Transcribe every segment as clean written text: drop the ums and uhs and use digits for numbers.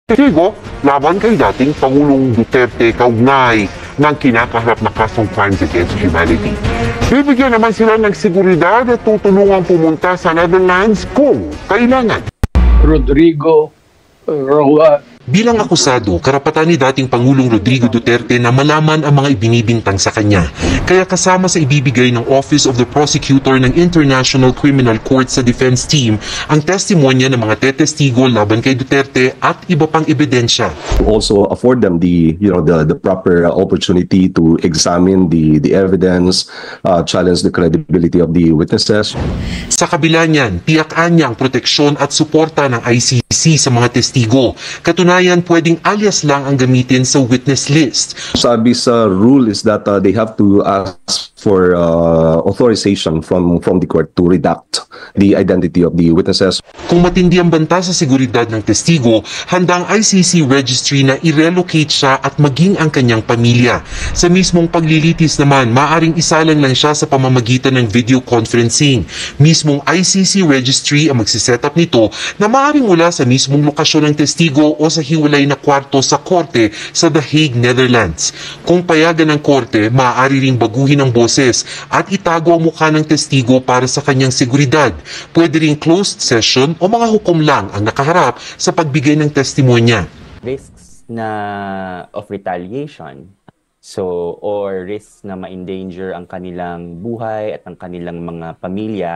Testigo laban kay dating Pangulong Duterte kaugnay ng kinakaharap na kasong crimes against humanity. Bibigyan naman sila ng seguridad at tutulungang pumunta sa Netherlands kung kailangan. Rodrigo Roa. Bilang akusado, karapatan ni dating Pangulong Rodrigo Duterte na malaman ang mga ibinibintang sa kanya. Kaya kasama sa ibibigay ng Office of the Prosecutor ng International Criminal Court sa defense team ang testimonya ng mga tetestigo laban kay Duterte at iba pang ebidensya. Also afford them the proper opportunity to examine the evidence, challenge the credibility of the witnesses. Sa kabila niyan, tiyakan niya ang proteksyon at suporta ng ICC sa mga testigo. Katunayan, pwedeng alias lang ang gamitin sa witness list. Sabi sa rule is that they have to ask for authorization from the court to redact the identity of the witnesses. Kung matindi ang banta sa seguridad ng testigo, handa ang ICC registry na i-relocate siya at maging ang kanyang pamilya. Sa mismong paglilitis naman, maaring isalang lang siya sa pamamagitan ng video conferencing. Mismong ICC registry ang magsiset up nito na maaring mula sa mismong lokasyon ng testigo o sa hiwalay na kwarto sa korte sa The Hague, Netherlands. Kung payagan ng korte, maaari ring baguhin ang boses at itago ang mukha ng testigo para sa kanyang seguridad. Pwede ring closed session o mga hukom lang ang nakaharap sa pagbigay ng testimonya. Risks na of retaliation, or risks na ma-endanger ang kanilang buhay at ang kanilang mga pamilya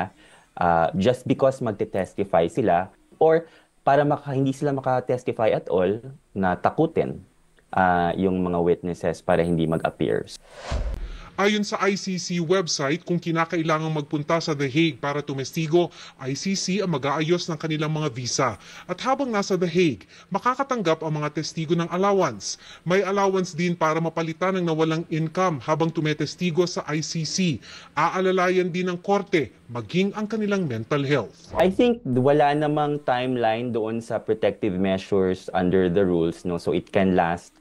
just because magte-testify sila, or para hindi sila maka-testify at all, na takutin yung mga witnesses para hindi mag-appear. Ayon sa ICC website, kung kinakailangang magpunta sa The Hague para tumestigo, ICC ang mag-aayos ng kanilang mga visa. At habang nasa The Hague, makakatanggap ang mga testigo ng allowance. May allowance din para mapalitan ng nawalang income habang tumetestigo sa ICC. Aalalayan din ng korte, maging ang kanilang mental health. I think wala namang timeline doon sa protective measures under the rules, no? So it can last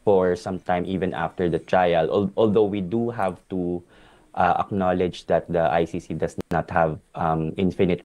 for some time even after the trial, although we do have to acknowledge that the ICC does not have infinite